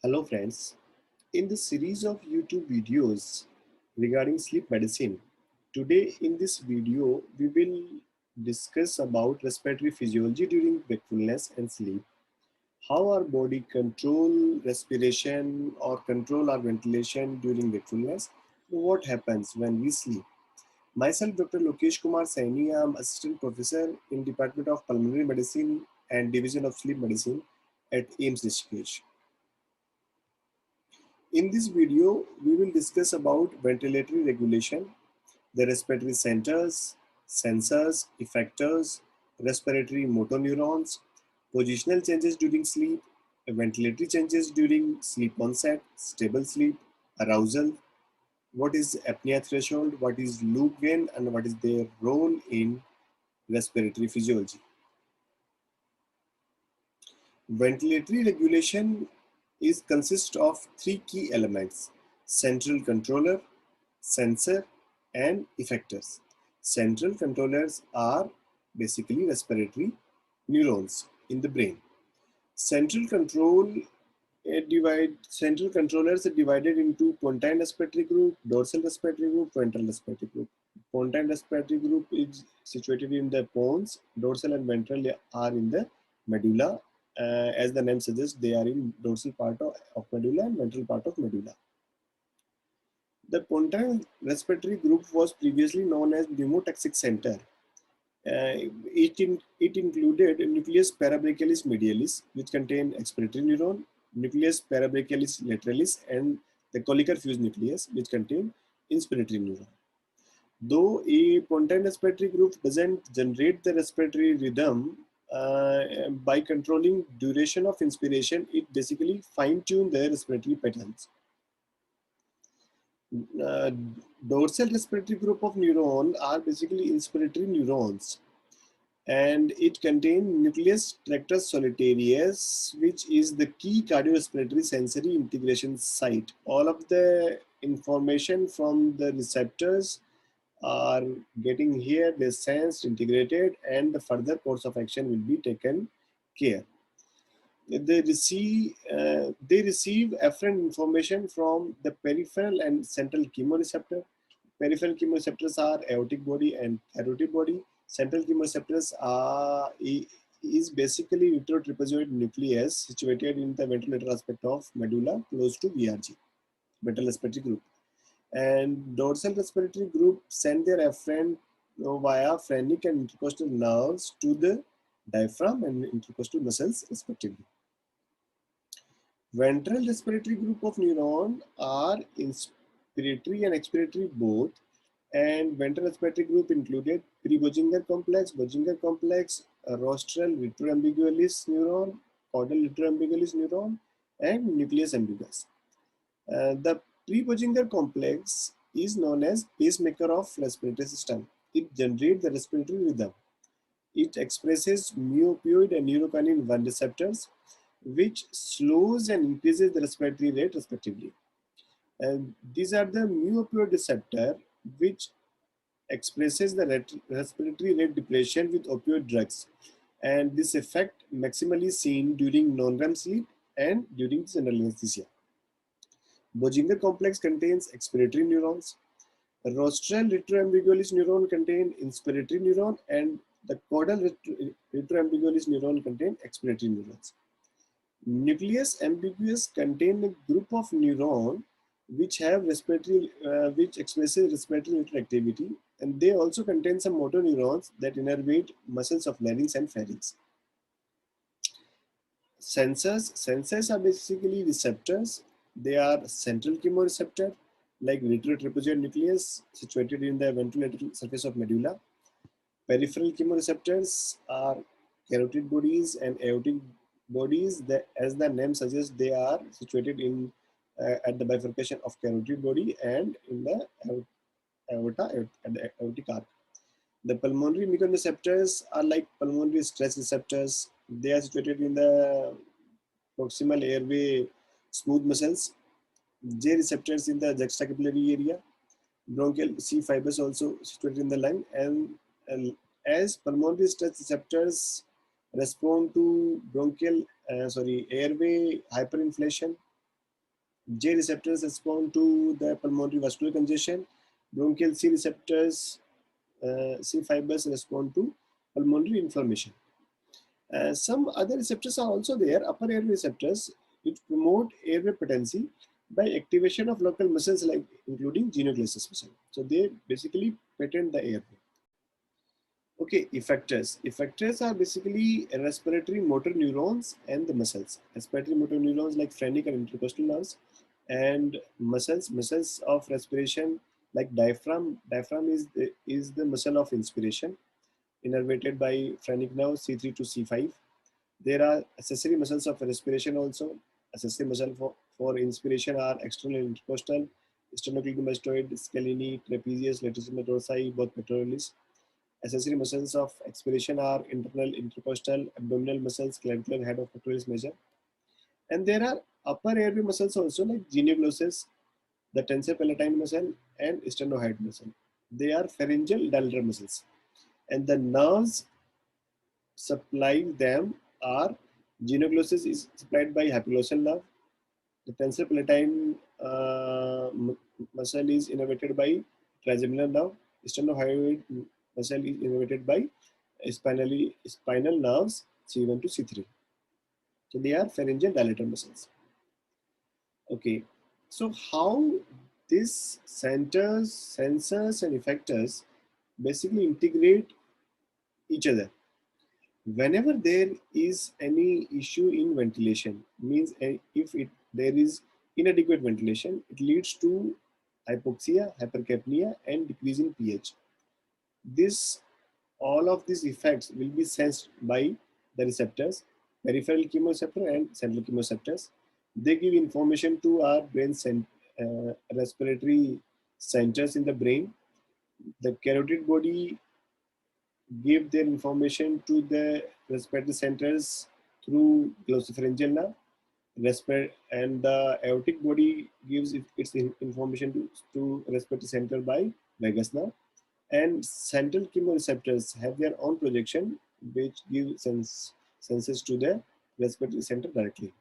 Hello friends, in this series of YouTube videos regarding sleep medicine, today in this video we will discuss about respiratory physiology during wakefulness and sleep, how our body control respiration or control our ventilation during wakefulness, what happens when we sleep. Myself Dr. Lokesh Kumar Saini, I am Assistant Professor in Department of Pulmonary Medicine and Division of Sleep Medicine at AIMS Rishikesh. In this video, we will discuss about ventilatory regulation, the respiratory centers, sensors, effectors, respiratory motor neurons, positional changes during sleep, ventilatory changes during sleep onset, stable sleep, arousal, what is apnea threshold, what is loop gain, and what is their role in respiratory physiology. Ventilatory regulation is consists of three key elements: central controller, sensor, and effectors. Central controllers are basically respiratory neurons in the brain. Central control central controllers are divided into pontine respiratory group, dorsal respiratory group, ventral respiratory group. Pontine respiratory group is situated in the pons, dorsal and ventral are in the medulla. As the name suggests, they are in dorsal part of medulla and ventral part of medulla. The pontine respiratory group was previously known as pneumotaxic center. It included nucleus parabrachialis medialis, which contained expiratory neuron, nucleus parabrachialis lateralis, and the collicular fused nucleus, which contained inspiratory neuron. Though a pontine respiratory group doesn't generate the respiratory rhythm by controlling duration of inspiration, it basically fine-tune the respiratory patterns. uh, Dorsal respiratory group of neuron are basically inspiratory neurons, and it contains nucleus tractus solitarius, which is the key cardiorespiratory sensory integration site. All of the information from the receptors are getting here, they sensed, integrated, and the further course of action will be taken care. They receive afferent information from the peripheral and central chemoreceptor. Peripheral chemoreceptors are aortic body and carotid body. Central chemoreceptors is basically uterotrapezoid nucleus situated in the ventrolateral aspect of medulla close to VRG, ventral respiratory group. And dorsal respiratory group send their afferent via phrenic and intercostal nerves to the diaphragm and intercostal muscles respectively. Ventral respiratory group of neuron are inspiratory and expiratory both, and ventral respiratory group included pre-Boginger complex, Boginger complex, rostral retroambigualis neuron, caudal retroambigualis neuron, and nucleus ambiguous. The pre-Boginger complex is known as pacemaker of respiratory system. It generates the respiratory rhythm. It expresses mu-opioid and neurokinin 1 receptors, which slows and increases the respiratory rate respectively. And these are the mu-opioid receptor, which expresses the respiratory rate depression with opioid drugs. And this effect maximally seen during non-REM sleep and during general anesthesia. Boginger complex contains expiratory neurons. Rostral retroambigualis neuron contain inspiratory neuron, and the caudal retroambigualis neuron contain expiratory neurons. Nucleus ambiguous contain a group of neuron which have respiratory, which expresses respiratory activity, and they also contain some motor neurons that innervate muscles of larynx and pharynx. Sensors are basically receptors. They are central chemoreceptor, like retrotrapezoid nucleus situated in the ventrolateral surface of medulla. Peripheral chemoreceptors are carotid bodies and aortic bodies. That, as the name suggests, they are situated in at the bifurcation of carotid body and in the aorta at the aortic arc. The pulmonary mechanoreceptors are like pulmonary stress receptors. They are situated in the proximal airway smooth muscles. J receptors in the juxtacapillary area. Bronchial C fibers also situated in the lung, and as pulmonary stress receptors respond to airway hyperinflation, J receptors respond to the pulmonary vascular congestion. Bronchial C receptors, C fibers respond to pulmonary inflammation. Some other receptors are also there, upper airway receptors, which promote airway patency by activation of local muscles like including genioglossus muscle. So they basically patent the airway. Okay, effectors. Effectors are basically respiratory motor neurons and the muscles. Respiratory motor neurons like phrenic and intercostal nerves, and muscles of respiration like diaphragm. Diaphragm is the muscle of inspiration, innervated by phrenic nerve C3 to C5. There are accessory muscles of respiration also. Accessory muscle for inspiration are external intercostal, sternocleidomastoid, scalene, trapezius, latissimus dorsi, both pectoralis. Accessory muscles of expiration are internal intercostal, abdominal muscles, clavicular head of pectoralis major. And there are upper airway muscles also like genioglossus, the tensor palatine muscle, and sternohyoid muscle. They are pharyngeal dilator muscles. And the nerves supplying them are genioglossus is supplied by hypoglossal nerve. The tensor palatine muscle is innervated by trigeminal nerve. Sternohyoid muscle is innervated by spinal nerves C1 to C3. So they are pharyngeal dilator muscles. Okay, so how these centers, sensors, and effectors basically integrate each other. Whenever there is any issue in ventilation, means if there is inadequate ventilation, it leads to hypoxia, hypercapnia, and decrease in pH. This all of these effects will be sensed by the receptors, peripheral chemoreceptor and central chemoreceptors. They give information to our brain respiratory centers in the brain. The carotid body give their information to the respiratory centers through glossopharyngeal nerve. And the aortic body gives its information to respiratory center by vagus nerve. And central chemoreceptors have their own projection, which give senses to the respiratory center directly.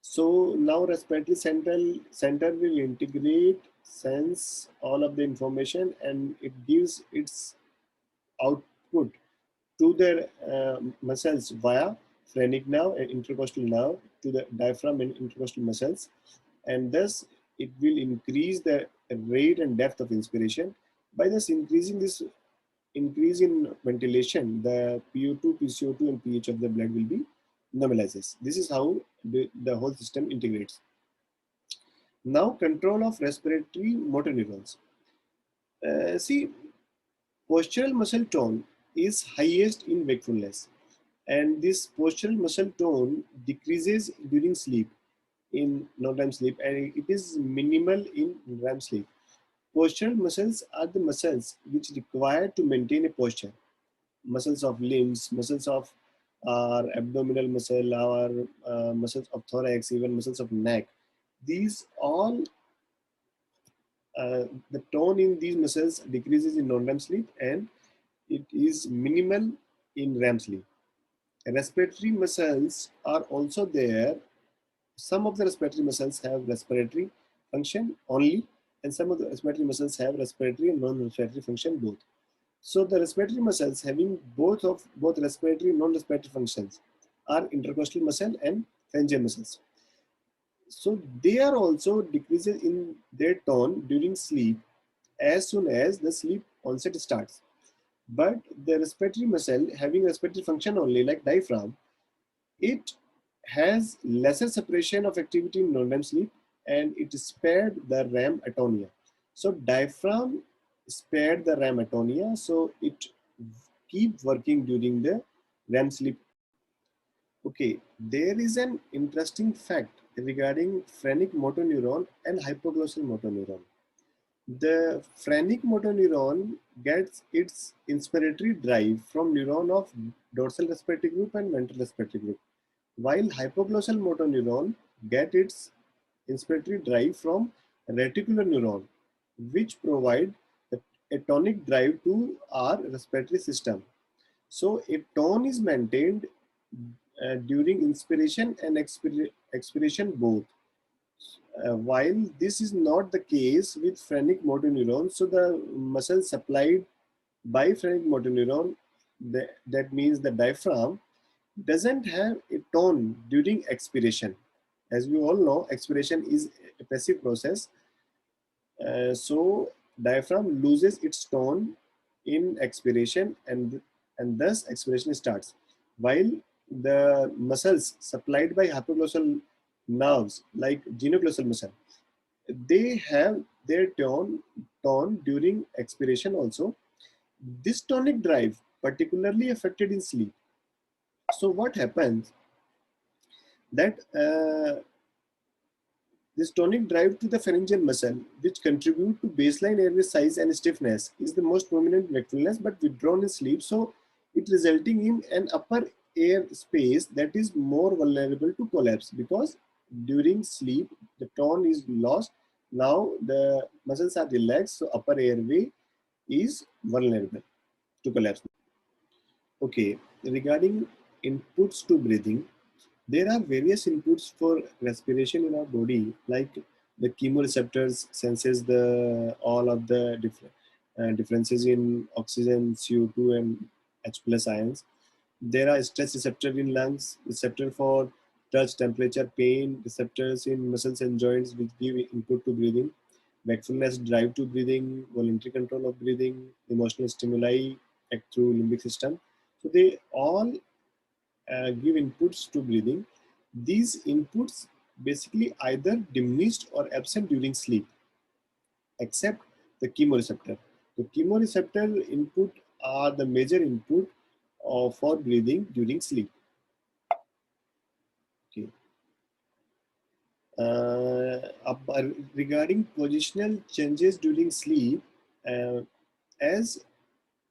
So now respiratory center will integrate, sense all of the information, and it gives its output to the muscles via phrenic nerve and intercostal nerve to the diaphragm and intercostal muscles, and thus it will increase the rate and depth of inspiration. By thus increasing this increase in ventilation, the PO2, PCO2, and pH of the blood will be normalizes. This is how the whole system integrates. Now, control of respiratory motor neurons. See, postural muscle tone is highest in wakefulness, and this postural muscle tone decreases during sleep, in non-REM sleep, and it is minimal in REM sleep. Postural muscles are the muscles which require to maintain a posture. Muscles of limbs, muscles of our abdominal muscle, our muscles of thorax, even muscles of neck. These all, the tone in these muscles decreases in non-REM sleep, and it is minimal in REM sleep. Respiratory muscles are also there. Some of the respiratory muscles have respiratory function only, and some of the respiratory muscles have respiratory and non-respiratory function both. So the respiratory muscles having both respiratory and non-respiratory functions are intercostal muscle and pharyngeal muscles. So they are also decreases in their tone during sleep as soon as the sleep onset starts. But the respiratory muscle having respiratory function only like diaphragm, it has lesser separation of activity in non-REM sleep, and it spared the REM atonia. So diaphragm spared the REM atonia, so it keep working during the REM sleep. Okay, there is an interesting fact regarding phrenic motor neuron and hypoglossal motor neuron. The phrenic motor neuron gets its inspiratory drive from neuron of dorsal respiratory group and ventral respiratory group, while hypoglossal motor neuron get its inspiratory drive from reticular neuron, which provide a tonic drive to our respiratory system. So a tone is maintained during inspiration and expiration both. While this is not the case with phrenic motor neuron, so the muscle supplied by phrenic motor neuron, that means the diaphragm, doesn't have a tone during expiration. As we all know, expiration is a passive process. So diaphragm loses its tone in expiration, and thus expiration starts. While the muscles supplied by hypoglossal nerves, like genuglossal muscle, they have their tone during expiration also. This tonic drive particularly affected in sleep. So what happens that this tonic drive to the pharyngeal muscle, which contribute to baseline airway size and stiffness, is the most prominent wakefulness, but withdrawn in sleep. So it resulting in an upper air space that is more vulnerable to collapse, because during sleep the tone is lost. Now the muscles are relaxed, so upper airway is vulnerable to collapse. Okay, regarding inputs to breathing, there are various inputs for respiration in our body, like the chemoreceptors senses the all of the differences in oxygen, CO2, and H plus ions. There are stress receptor in lungs, receptor for touch, temperature, pain, receptors in muscles and joints, which give input to breathing. Wakefulness drive to breathing, voluntary control of breathing, emotional stimuli act through limbic system. So they all give inputs to breathing. These inputs basically either diminished or absent during sleep, except the chemoreceptor. The chemoreceptor input are the major input for breathing during sleep. Okay. Regarding positional changes during sleep, uh, as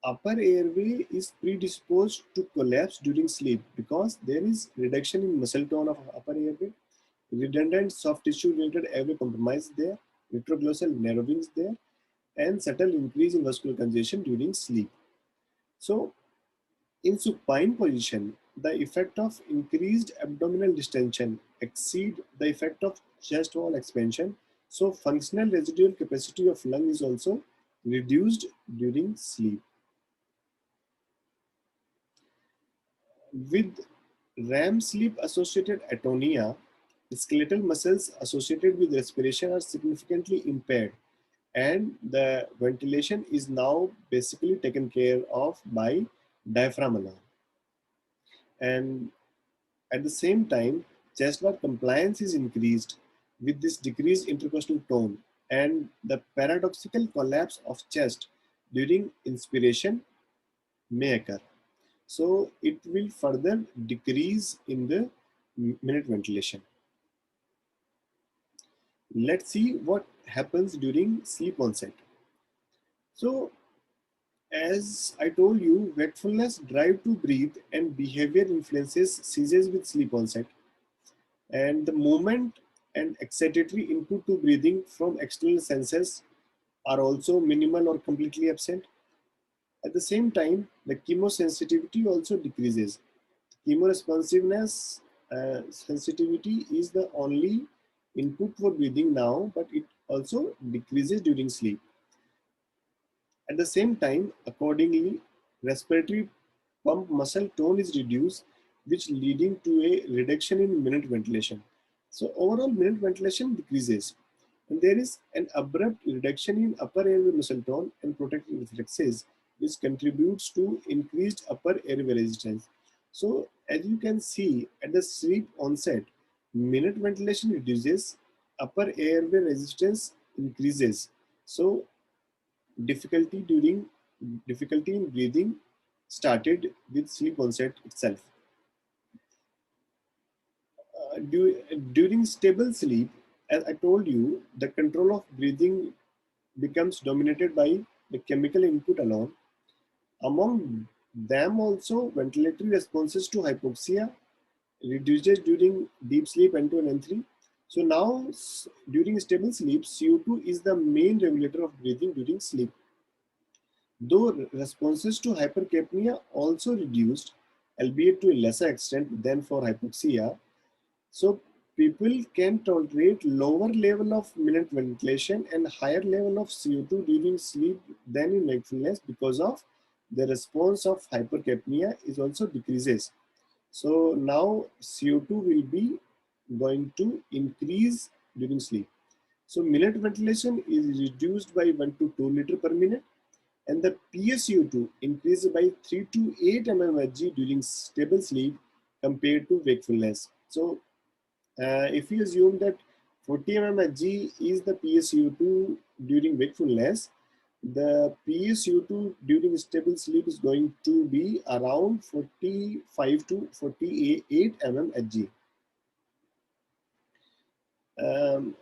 upper airway is predisposed to collapse during sleep because there is reduction in muscle tone of upper airway, redundant soft tissue related airway compromise there, retroglossal narrowing is there, and subtle increase in vascular congestion during sleep. So in supine position, the effect of increased abdominal distension exceed the effect of chest wall expansion. So functional residual capacity of lung is also reduced during sleep. With REM sleep associated atonia, the skeletal muscles associated with respiration are significantly impaired, and the ventilation is now basically taken care of by diaphragm alone. And at the same time, chest wall compliance is increased with this decreased intercostal tone, and the paradoxical collapse of chest during inspiration may occur. So it will further decrease in the minute ventilation. Let's see what happens during sleep onset. So as I told you, wakefulness, drive to breathe, and behavior influences ceases with sleep onset. And the movement and excitatory input to breathing from external senses are also minimal or completely absent. At the same time, the chemosensitivity also decreases. Chemoresponsiveness sensitivity is the only input for breathing now, but it also decreases during sleep. At the same time, accordingly, respiratory pump muscle tone is reduced, which leading to a reduction in minute ventilation. So overall minute ventilation decreases. And there is an abrupt reduction in upper airway muscle tone and protective reflexes, which contributes to increased upper airway resistance. So as you can see, at the sleep onset, minute ventilation reduces, upper airway resistance increases. So difficulty during difficulty in breathing started with sleep onset itself. During stable sleep, as I told you, the control of breathing becomes dominated by the chemical input alone. Among them also, ventilatory responses to hypoxia reduces during deep sleep N2 and N3. So now, during stable sleep, CO2 is the main regulator of breathing during sleep. Though responses to hypercapnia also reduced, albeit to a lesser extent than for hypoxia. So People can tolerate lower level of minute ventilation and higher level of CO2 during sleep than in wakefulness because of the response of hypercapnia is also decreases. So now CO2 will be going to increase during sleep. So minute ventilation is reduced by 1 to 2 liter per minute, and the PSU2 increased by 3 to 8 mmHg during stable sleep compared to wakefulness. So if you assume that 40 mmHg is the PSU2 during wakefulness, the PSU2 during stable sleep is going to be around 45 to 48 mmHg. Um,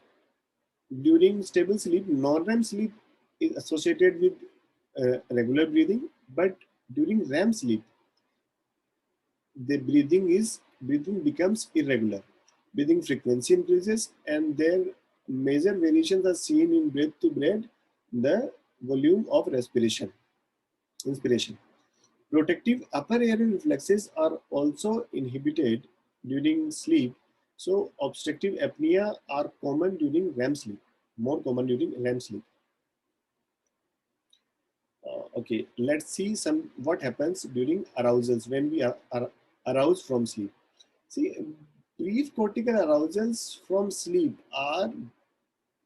During stable sleep, non-REM sleep is associated with regular breathing, but during REM sleep, the breathing becomes irregular. Breathing frequency increases, and their major variations are seen in breath to breath, the volume of respiration, inspiration. Protective upper airway reflexes are also inhibited during sleep, so obstructive apnea are common during REM sleep, more common during REM sleep. Okay, let's see some what happens during arousals when we are aroused from sleep. See, brief cortical arousals from sleep are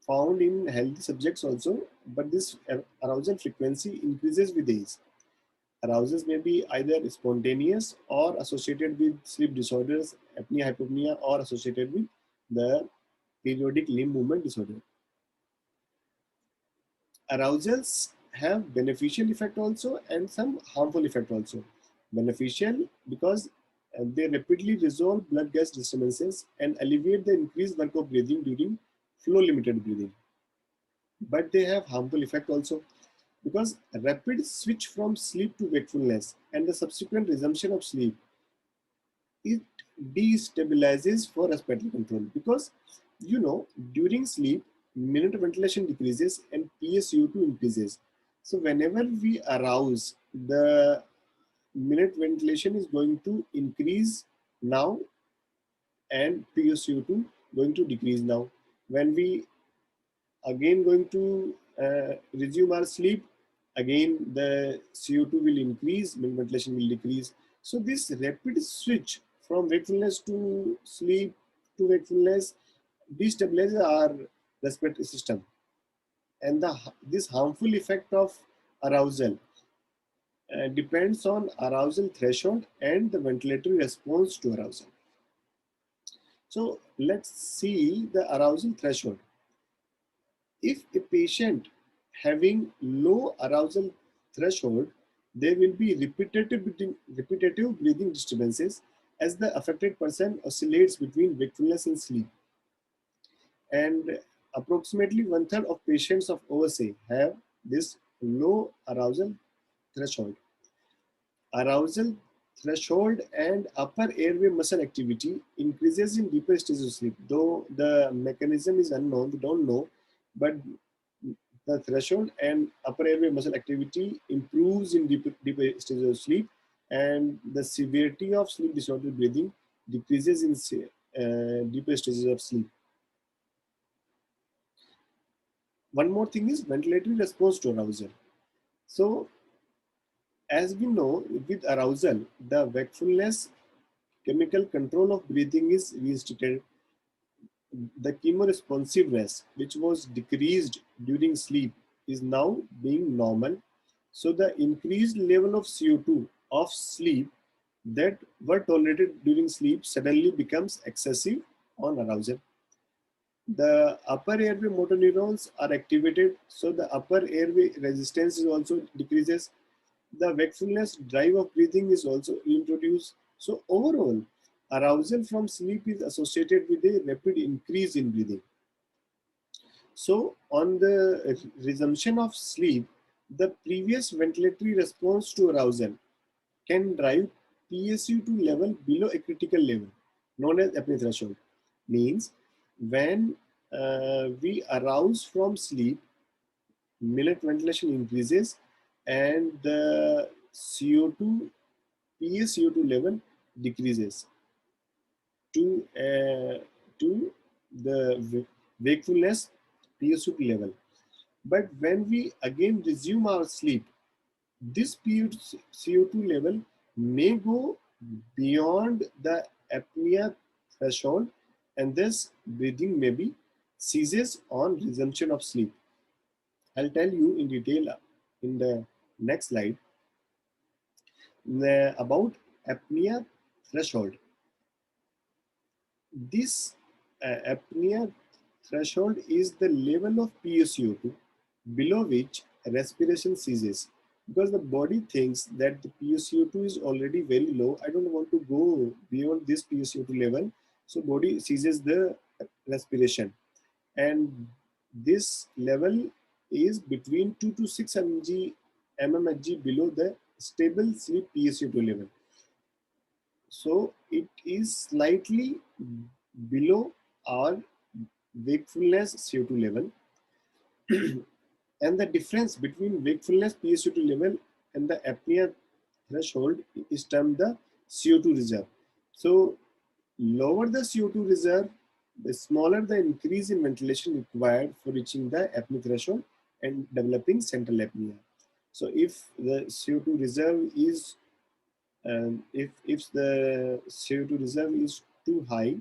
found in healthy subjects also, but this arousal frequency increases with age. Arousals may be either spontaneous or associated with sleep disorders, apnea, hypopnea, or associated with the periodic limb movement disorder. Arousals have beneficial effect also and some harmful effect also. Beneficial because they rapidly resolve blood gas disturbances and alleviate the increased work of breathing during flow limited breathing. But they have harmful effect also because rapid switch from sleep to wakefulness and the subsequent resumption of sleep, it destabilizes for respiratory control because during sleep minute ventilation decreases and PSU2 increases. So whenever we arouse, the minute ventilation is going to increase now and PSU2 going to decrease now. When we again going to resume our sleep, again the CO2 will increase, ventilation will decrease. So this rapid switch from wakefulness to sleep to wakefulness destabilizes our respiratory system, and this harmful effect of arousal depends on arousal threshold and the ventilatory response to arousal. So let's see the arousal threshold. If a patient having low arousal threshold, there will be repetitive breathing disturbances as the affected person oscillates between wakefulness and sleep. And approximately one third of patients of OSA have this low arousal threshold. Arousal threshold and upper airway muscle activity increases in deeper stages of sleep. Though the mechanism is unknown, we don't know, but the threshold and upper airway muscle activity improves in deeper stages of sleep, and the severity of sleep disorder breathing decreases in deeper stages of sleep. One more thing is ventilatory response to arousal. So, as we know, with arousal, the wakefulness chemical control of breathing is reinstated. The chemoresponsiveness, which was decreased during sleep, is now being normal. So the increased level of CO2 of sleep that were tolerated during sleep suddenly becomes excessive on arousal. The upper airway motor neurons are activated, so the upper airway resistance is also decreases. The wakefulness drive of breathing is also introduced. So overall, arousal from sleep is associated with a rapid increase in breathing. So on the resumption of sleep, the previous ventilatory response to arousal can drive PSU2 level below a critical level, known as apnea threshold. Means when we arouse from sleep, minute ventilation increases and the CO2 PSU2 level decreases to to the wakefulness PSO2 level. But when we again resume our sleep, this CO2 level may go beyond the apnea threshold, and thus breathing may be ceases on resumption of sleep. I'll tell you in detail in the next slide about apnea threshold. This apnea threshold is the level of PaCO2 below which respiration ceases, because the body thinks that the PaCO2 is already very low. I don't want to go beyond this PaCO2 level, so body ceases the respiration, and this level is between 2 to 6 mmHg below the stable sleep PaCO2 level. So it is slightly below our wakefulness CO2 level. And the difference between wakefulness PaCO2 level and the apnea threshold is termed the CO2 reserve. So lower the CO2 reserve, the smaller the increase in ventilation required for reaching the apnea threshold and developing central apnea. So if the CO2 reserve is if the CO2 reserve is too high,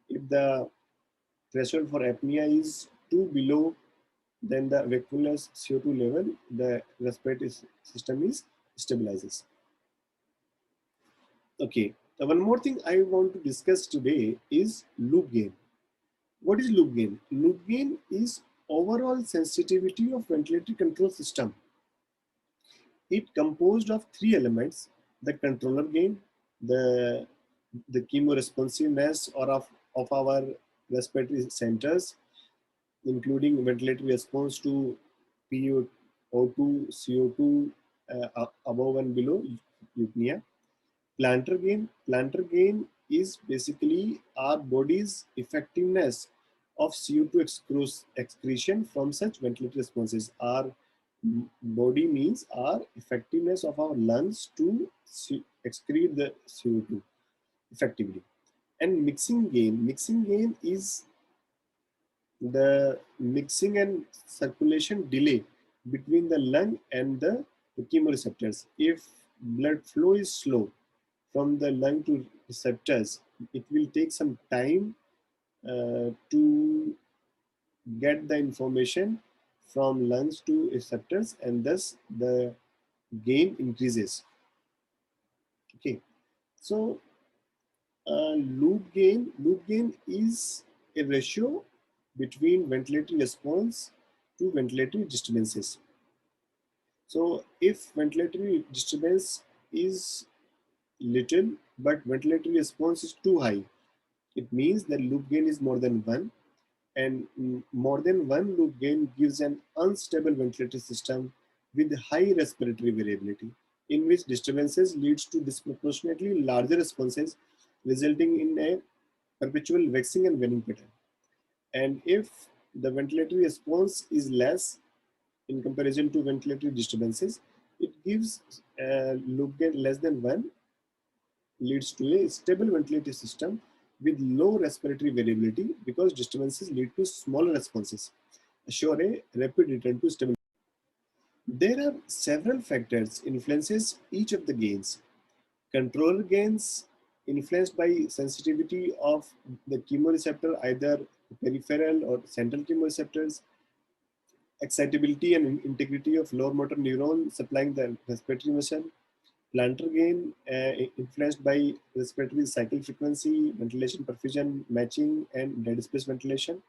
if the threshold for apnea is too below, then the wakefulness CO2 level, the respiratory system is stabilizes. Okay, now one more thing I want to discuss today is loop gain. What is loop gain? Loop gain is overall sensitivity of ventilatory control system. It composed of three elements: the controller gain, the chemoresponsiveness or of our respiratory centers, including ventilatory response to PO2, CO2 above and below eupnea. Plantar gain is basically our body's effectiveness of CO2 excretion from such ventilatory responses. Our body means our effectiveness of our lungs to excrete the CO2 effectively. And mixing gain is the mixing and circulation delay between the lung and the chemoreceptors. If blood flow is slow from the lung to receptors, it will take some time to get the information from lungs to receptors, and thus the gain increases. Okay, so loop gain is a ratio between ventilatory response to ventilatory disturbances. So if ventilatory disturbance is little but ventilatory response is too high, it means that loop gain is more than one, and more than one loop gain gives an unstable ventilatory system with high respiratory variability, in which disturbances leads to disproportionately larger responses, resulting in a perpetual waxing and waning pattern. And if the ventilatory response is less in comparison to ventilatory disturbances, it gives loop gain less than 1, leads to a stable ventilatory system with low respiratory variability, because disturbances lead to smaller responses, assure a rapid return to stability. There are several factors influences each of the gains. Controller gains influenced by sensitivity of the chemoreceptor, either peripheral or central chemoreceptors, excitability and integrity of lower motor neuron supplying the respiratory muscle. Plantar gain influenced by respiratory cycle frequency, ventilation perfusion matching, and dead space ventilation.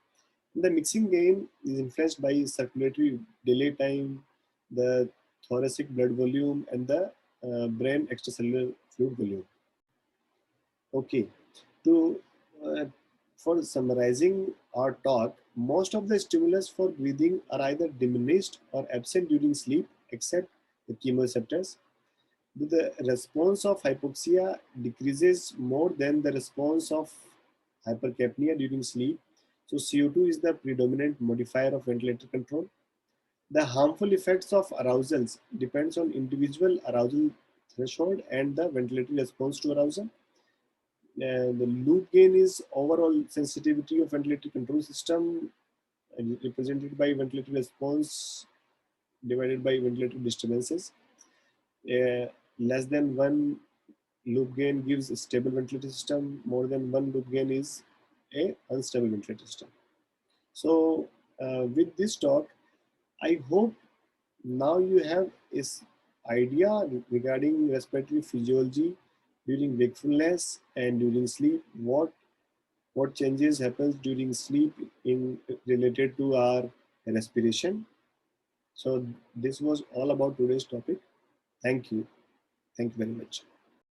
The mixing gain is influenced by circulatory delay time, the thoracic blood volume, and the brain extracellular fluid volume. Okay, to for summarizing our talk, most of the stimulus for breathing are either diminished or absent during sleep, except the chemoreceptors. The response of hypoxia decreases more than the response of hypercapnia during sleep. So CO2 is the predominant modifier of ventilator control. The harmful effects of arousals depends on individual arousal threshold and the ventilatory response to arousal. The loop gain is overall sensitivity of ventilatory control system, represented by ventilatory response divided by ventilatory disturbances. Less than one loop gain gives a stable ventilator system. More than one loop gain is a unstable ventilator system. So with this talk, I hope now you have this idea regarding respiratory physiology during wakefulness and during sleep. What changes happens during sleep in related to our respiration. So this was all about today's topic. Thank you. Thank you very much.